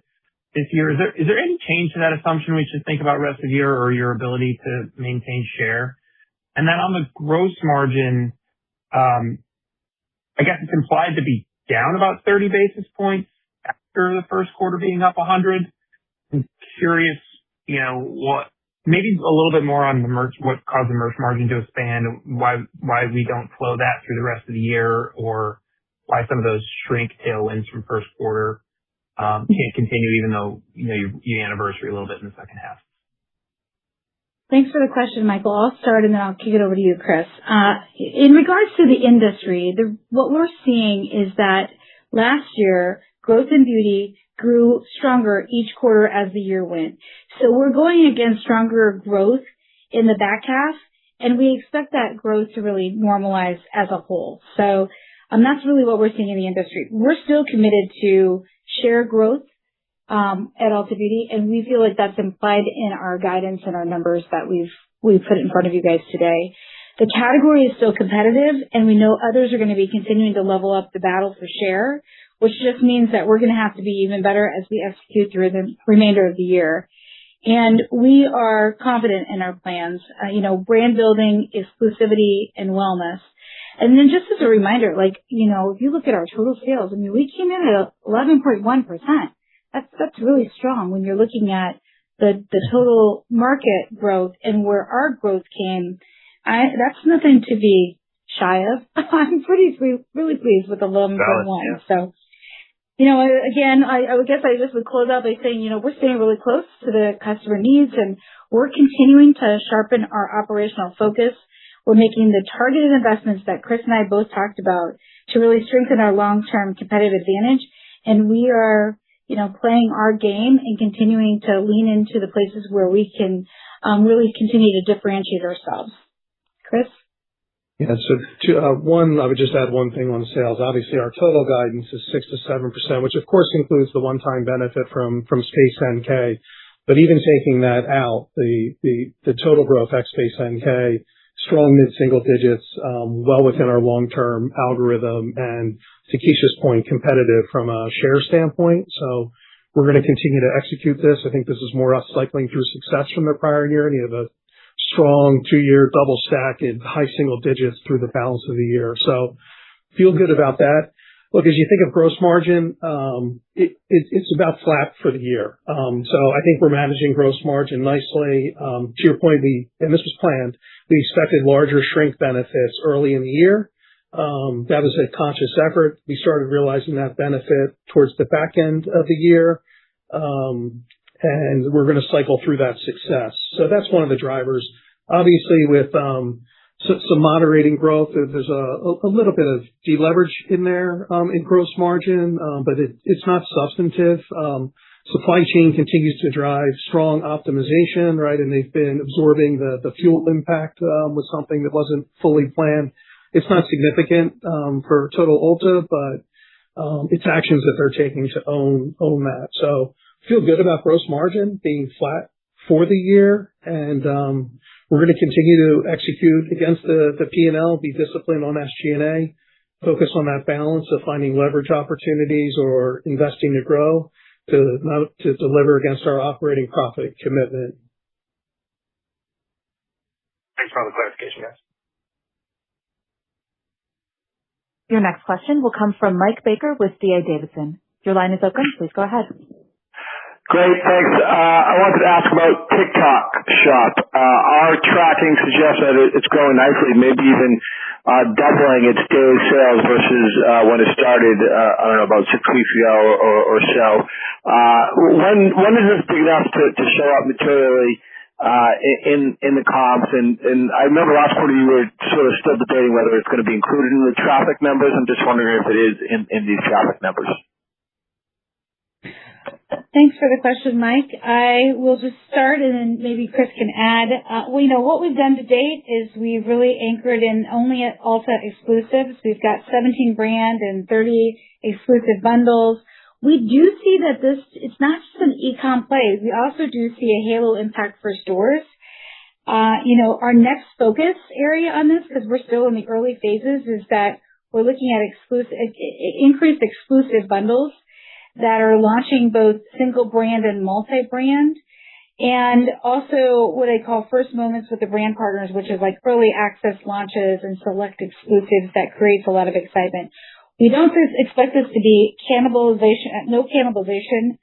this year. Is there any change to that assumption we should think about rest of the year or your ability to maintain share? And then on the gross margin, I guess it's implied to be down about 30 basis points after the first quarter being up 100. I'm curious, what maybe a little bit more on the merch, what caused the merch margin to expand, and why we don't flow that through the rest of the year, or why some of those shrink tailwinds from first quarter can't continue even though you anniversary a little bit in the second half. Thanks for the question, Michael. I'll start and then I'll kick it over to you, Chris. In regards to the industry, what we're seeing is that last year, growth in beauty grew stronger each quarter as the year went. So we're going against stronger growth in the back half, and we expect that growth to really normalize as a whole. So that's really what we're seeing in the industry. We're still committed to share growth at Ulta Beauty, and we feel like that's implied in our guidance and our numbers that we've put in front of you guys today. The category is still competitive, and we know others are going to be continuing to level up the battle for share, which just means that we're going to have to be even better as we execute through the remainder of the year. And we are confident in our plans, brand building, exclusivity, and wellness. And then just as a reminder, if you look at our total sales, we came in at 11.1%. That's really strong when you're looking at the total market growth and where our growth came. That's nothing to be shy of. I'm really pleased with 11.1. Yeah. So, again, I would guess I just would close out by saying, we're staying really close to the customer needs, and we're continuing to sharpen our operational focus. We're making the targeted investments that Chris and I both talked about to really strengthen our long-term competitive advantage. And we are, playing our game and continuing to lean into the places where we can really continue to differentiate ourselves. Chris? Yeah, so I would just add one thing on sales. Obviously, our total guidance is 6 to 7%, which of course includes the one-time benefit from Space NK. But even taking that out, the total growth ex Space NK, strong mid-single digits, well within our long-term algorithm, and to Keisha's point, competitive from a share standpoint. So we're going to continue to execute this. I think this is more us cycling through success from the prior year, and you have a strong 2-year double stack in high single digits through the balance of the year. So feel good about that. Look, as you think of gross margin, it's about flat for the year. So I think we're managing gross margin nicely. To your point, and this was planned, we expected larger shrink benefits early in the year. That was a conscious effort. We started realizing that benefit towards the back end of the year. And we're going to cycle through that success. So that's one of the drivers. Obviously, with some moderating growth, there's a little bit of deleverage in there in gross margin, but it's not substantive. Supply chain continues to drive strong optimization, right? And they've been absorbing the fuel impact was something that wasn't fully planned. It's not significant for total Ulta, but it's actions that they're taking to own that. So feel good about gross margin being flat for the year, and we're going to continue to execute against the P&L, be disciplined on SG&A, focus on that balance of finding leverage opportunities or investing to grow to deliver against our operating profit commitment. Thanks for all the clarification, guys. Your next question will come from Mike Baker with D.A. Davidson. Your line is open. Please go ahead. Great, thanks. I wanted to ask about TikTok Shop. Our tracking suggests that it's growing nicely, maybe even doubling its daily sales versus when it started, I don't know, about 6 weeks ago or so. When is this big enough to show up materially in the comps? And I remember last quarter you were sort of still debating whether it's going to be included in the traffic numbers. I'm just wondering if it is in these traffic numbers. Thanks for the question, Mike. I will just start and then maybe Chris can add. What we've done to date is we've really anchored in only at Ulta exclusives. We've got 17 brand and 30 exclusive bundles. We do see that it's not just an e-com play. We also do see a halo impact for stores. Our next focus area on this, because we're still in the early phases, is that we're looking at increased exclusive bundles that are launching both single brand and multi-brand, and also what I call first moments with the brand partners, which is like early access launches and select exclusives that creates a lot of excitement. We don't expect this to be no cannibalization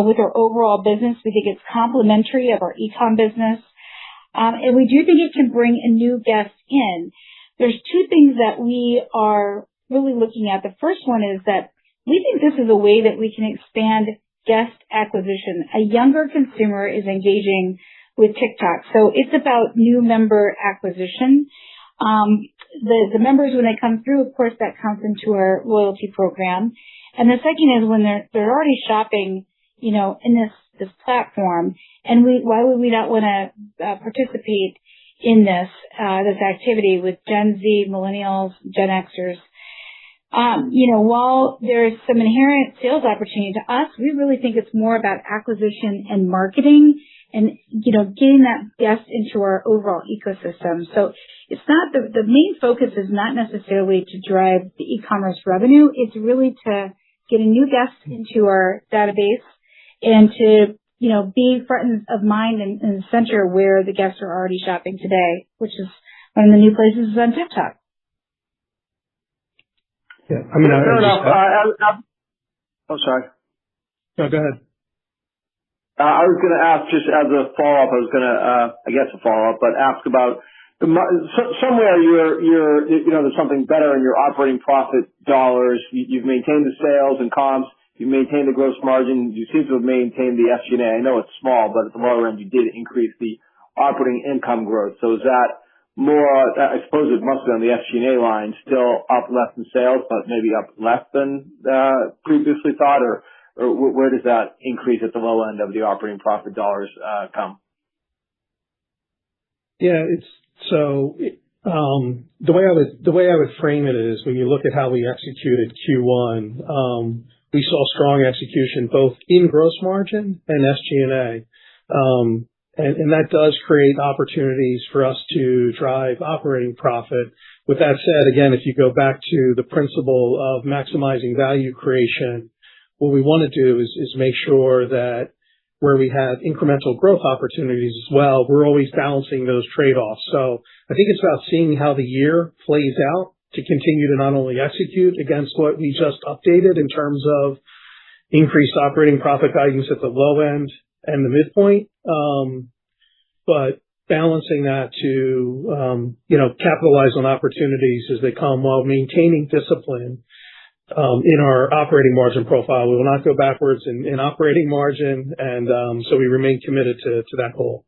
with our overall business. We think it's complementary of our e-com business. And we do think it can bring a new guest in. There's 2 things that we are really looking at. The first one is that we think this is a way that we can expand guest acquisition. A younger consumer is engaging with TikTok. So it's about new member acquisition. The members, when they come through, of course, that counts into our loyalty program. And the second is when they're already shopping, in this platform. And why would we not want to participate in this activity with Gen Z, millennials, Gen Xers? While there's some inherent sales opportunity to us, we really think it's more about acquisition and marketing and, getting that guest into our overall ecosystem. So it's not the main focus is not necessarily to drive the e-commerce revenue. It's really to get a new guest into our database and to, be front of mind and center where the guests are already shopping today, which is one of the new places is on TikTok. Yeah, I mean, fair enough. Oh, sorry. No, go ahead. I was going to ask just as a follow-up, I guess a follow-up, but ask about somewhere there's something better in your operating profit dollars. You've maintained the sales and comps. You've maintained the gross margin. You seem to have maintained the SG&A. I know it's small, but at the lower end, you did increase the operating income growth. So is that more, I suppose it must be on the SG&A line, still up less than sales, but maybe up less than previously thought, or where does that increase at the low end of the operating profit dollars come? Yeah, the way I would frame it is when you look at how we executed Q1, we saw strong execution both in gross margin and SG&A. And that does create opportunities for us to drive operating profit. With that said, again, if you go back to the principle of maximizing value creation, what we want to do is make sure that where we have incremental growth opportunities as well, we're always balancing those trade-offs. So I think it's about seeing how the year plays out to continue to not only execute against what we just updated in terms of increased operating profit guidance at the low end and the midpoint, but balancing that to, capitalize on opportunities as they come while maintaining discipline in our operating margin profile. We will not go backwards in operating margin, and so we remain committed to that goal.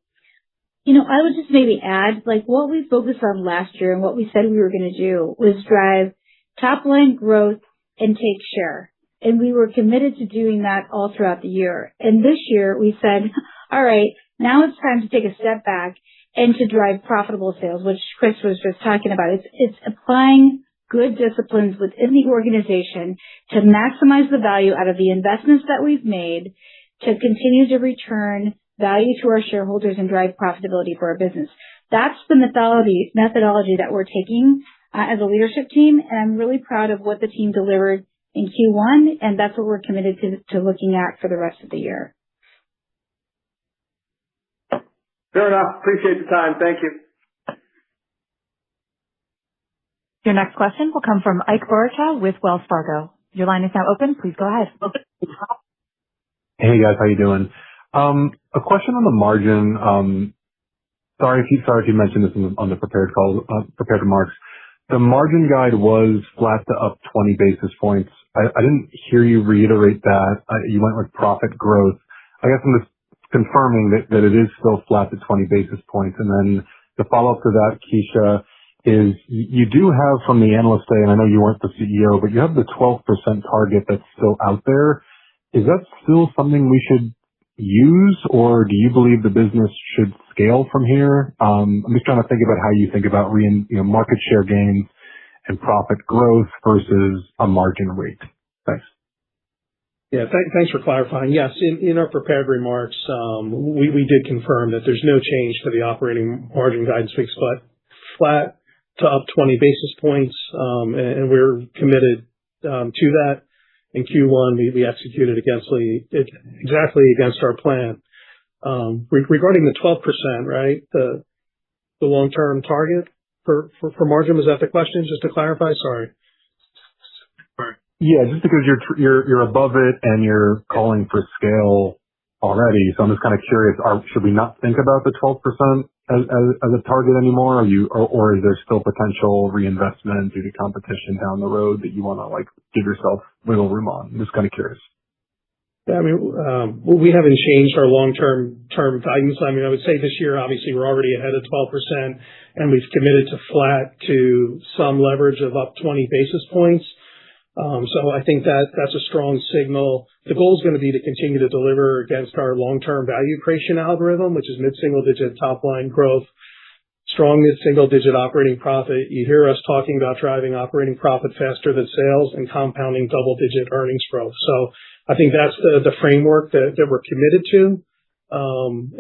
I would just maybe add, what we focused on last year and what we said we were going to do was drive top line growth and take share. And we were committed to doing that all throughout the year. And this year we said, all right, now it's time to take a step back and to drive profitable sales, which Chris was just talking about. It's applying good disciplines within the organization to maximize the value out of the investments that we've made, to continue to return value to our shareholders and drive profitability for our business. That's the methodology that we're taking as a leadership team. And I'm really proud of what the team delivered in Q1. And that's what we're committed to looking at for the rest of the year. Fair enough. Appreciate the time. Thank you. Your next question will come from Ike Boruchow with Wells Fargo. Your line is now open. Please go ahead. Hey guys, how you doing? A question on the margin. Sorry if you mentioned this on the prepared remarks. The margin guide was flat to up 20 basis points. I didn't hear you reiterate that. You went with profit growth. I guess I'm just confirming that it is still flat to 20 basis points. And then the follow-up to that, Keisha, is you do have from the analyst day, and I know you weren't the CEO, but you have the 12% target that's still out there. Is that still something we should use, or do you believe the business should scale from here? I'm just trying to think about how you think about market share gains and profit growth versus a margin rate. Thanks. Yeah, thanks for clarifying. Yes, in our prepared remarks, we did confirm that there's no change to the operating margin guidance weeks, but flat to up 20 basis points, and we're committed to that. In Q1, we executed exactly against our plan. Regarding the 12%, right? The long-term target for margin, was that the question? Just to clarify, sorry. Yeah, just because you're above it and you're calling for scale already, so I'm just kind of curious. Should we not think about the 12% as a target anymore? Or is there still potential reinvestment due to competition down the road that you want to give yourself wiggle room on? I'm just kind of curious. Yeah, we haven't changed our long-term guidance. I would say this year, obviously, we're already ahead of 12%, and we've committed to flat to some leverage of up 20 basis points. So I think that's a strong signal. The goal is going to be to continue to deliver against our long-term value creation algorithm, which is mid-single-digit top-line growth, strong mid-single-digit operating profit. You hear us talking about driving operating profit faster than sales and compounding double-digit earnings growth. So I think that's the framework that we're committed to.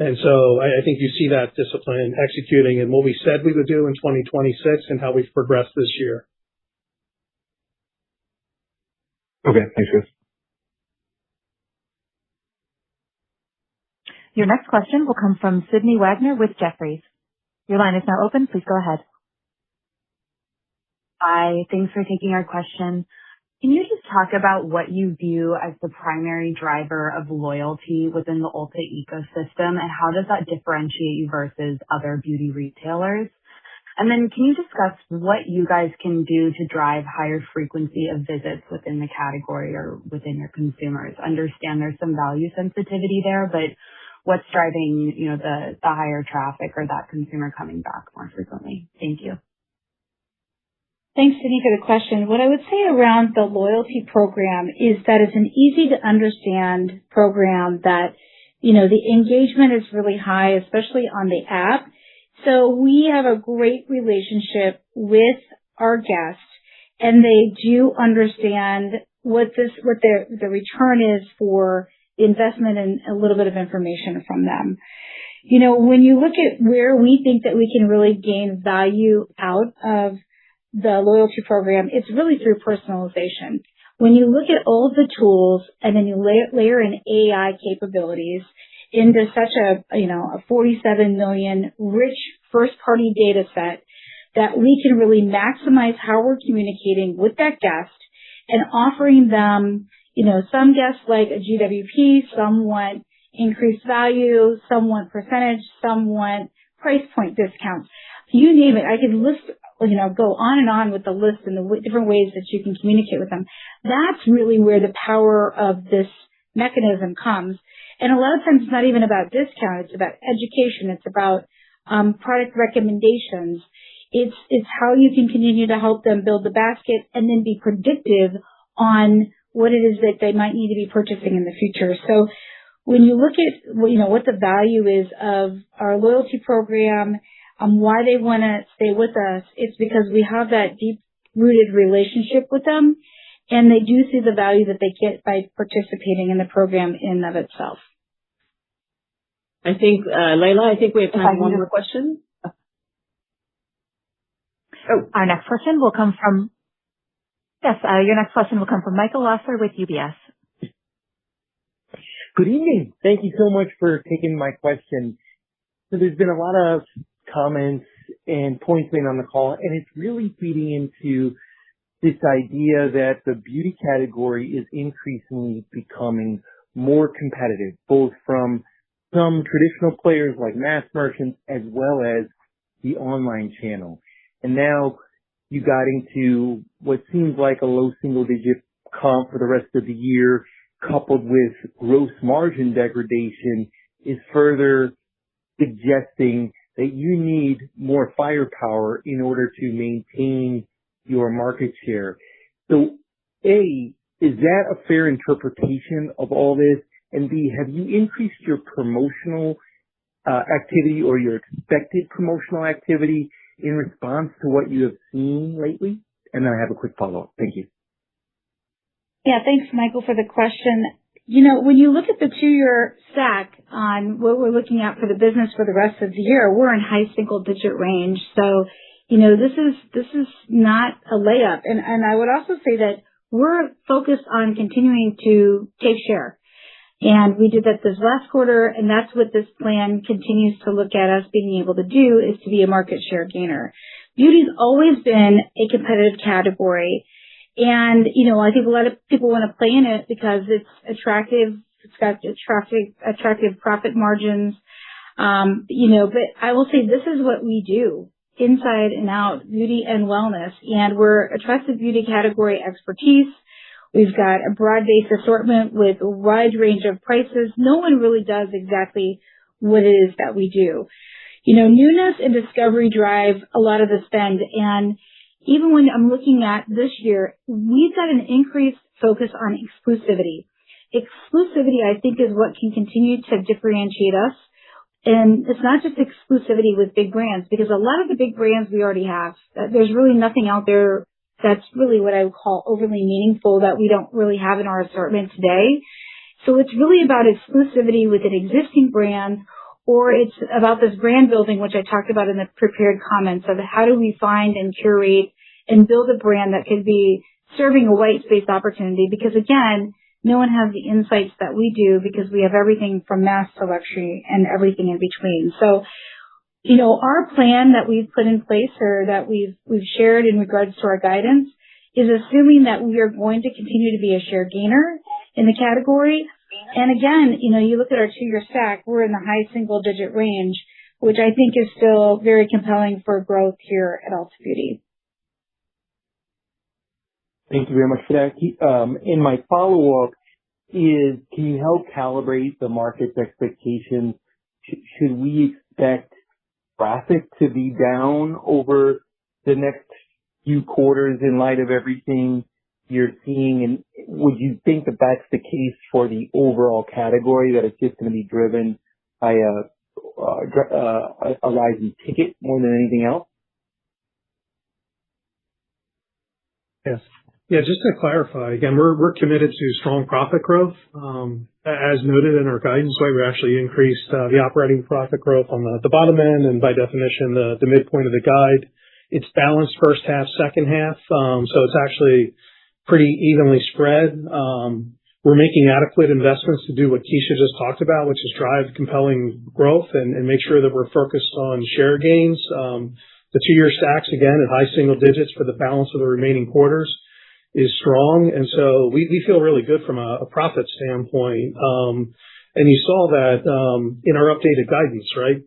And so I think you see that discipline executing and what we said we would do in 2026 and how we've progressed this year. Okay, thanks, Chris. Your next question will come from Sydney Wagner with Jefferies. Your line is now open. Please go ahead. Hi, thanks for taking our question. Can you just talk about what you view as the primary driver of loyalty within the Ulta ecosystem, and how does that differentiate you versus other beauty retailers? And then can you discuss what you guys can do to drive higher frequency of visits within the category or within your consumers? Understand there's some value sensitivity there, but what's driving, the higher traffic or that consumer coming back more frequently? Thank you. Thanks, Sydney, for the question. What I would say around the loyalty program is that it's an easy to understand program that, the engagement is really high, especially on the app. So we have a great relationship with our guests, and they do understand what the return is for the investment and a little bit of information from them. When you look at where we think that we can really gain value out of the loyalty program, it's really through personalization. When you look at all of the tools and then you layer in AI capabilities into such a 47 million rich first party data set, that we can really maximize how we're communicating with that guest and offering them, some guests like a GWP, some want increased value, some want percentage, some want price point discounts. You name it. I could go on and on with the list and the different ways that you can communicate with them. That's really where the power of this mechanism comes. And a lot of times it's not even about discount. It's about education. It's about product recommendations. It's how you can continue to help them build the basket and then be predictive on what it is that they might need to be purchasing in the future. So when you look at, what the value is of our loyalty program, why they want to stay with us, it's because we have that deep-rooted relationship with them, and they do see the value that they get by participating in the program in and of itself. I think, Layla, we have time for one more question. Our next question will come from, your next question will come from Michael Lasser with UBS. Good evening. Thank you so much for taking my question. So there's been a lot of comments and points made on the call, and it's really feeding into this idea that the beauty category is increasingly becoming more competitive, both from some traditional players like mass merchants as well as the online channel. And now you got into what seems like a low single-digit comp for the rest of the year, coupled with gross margin degradation, is further suggesting that you need more firepower in order to maintain your market share. So, A, is that a fair interpretation of all this? And B, have you increased your promotional activity or your expected promotional activity in response to what you have seen lately? And then I have a quick follow-up. Thank you. Yeah, thanks, Michael, for the question. When you look at the 2-year stack on what we're looking at for the business for the rest of the year, we're in high single-digit range. So, this is not a layup. And I would also say that we're focused on continuing to take share. And we did that this last quarter, and that's what this plan continues to look at us being able to do, is to be a market share gainer. Beauty's always been a competitive category. And, I think a lot of people want to play in it because it's attractive. It's got attractive profit margins. But I will say this is what we do inside and out, beauty and wellness. And we're a trusted beauty category expertise. We've got a broad-based assortment with a wide range of prices. No one really does exactly what it is that we do. Newness and discovery drive a lot of the spend. And even when I'm looking at this year, we've got an increased focus on exclusivity. Exclusivity, I think, is what can continue to differentiate us. And it's not just exclusivity with big brands, because a lot of the big brands we already have. There's really nothing out there that's really what I would call overly meaningful that we don't really have in our assortment today. So it's really about exclusivity with an existing brand, or it's about this brand building, which I talked about in the prepared comments, of how do we find and curate and build a brand that could be serving a white space opportunity. Because again, no one has the insights that we do, because we have everything from mass to luxury and everything in between. So, our plan that we've put in place, or that we've shared in regards to our guidance, is assuming that we are going to continue to be a share gainer in the category. And again, you look at our 2-year stack, we're in the high single digit range. which I think is still very compelling for growth here at Ulta Beauty. Thank you very much for that. And my follow-up is, can you help calibrate the market's expectations? Should we expect traffic to be down over the next few quarters in light of everything you're seeing? And would you think that that's the case for the overall category, that it's just going to be driven by a rise in ticket more than anything else? Yes. Yeah, just to clarify, again, we're committed to strong profit growth. As noted in our guidance, right, we actually increased the operating profit growth on the bottom end, and by definition, the midpoint of the guide. It's balanced first half, second half, so it's actually pretty evenly spread. We're making adequate investments to do what Keisha just talked about, which is drive compelling growth and make sure that we're focused on share gains. The 2-year stacks, again, at high single digits for the balance of the remaining quarters is strong. And so we feel really good from a profit standpoint. And you saw that in our updated guidance, right?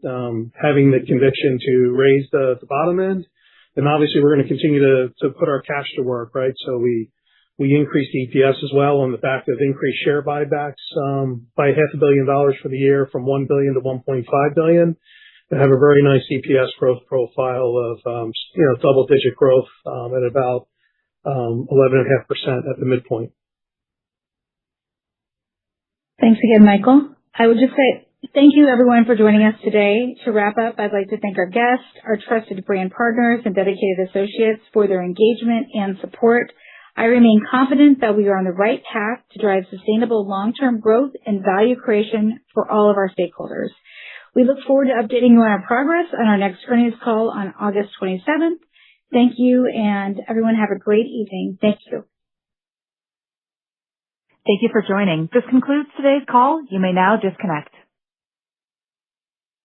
Having the conviction to raise the bottom end. And obviously we're going to continue to put our cash to work, right? So we increased EPS as well on the back of increased share buybacks by $500 million for the year, from $1 billion to $1.5 billion. And have a very nice EPS growth profile of double-digit growth at about 11.5% at the midpoint. Thanks again, Michael. I would just say thank you everyone for joining us today. To wrap up, I'd like to thank our guests, our trusted brand partners, and dedicated associates for their engagement and support. I remain confident that we are on the right path to drive sustainable long-term growth and value creation for all of our stakeholders. We look forward to updating you on our progress on our next earnings call on August 27th. Thank you, and everyone have a great evening. Thank you. Thank you for joining. This concludes today's call. You may now disconnect.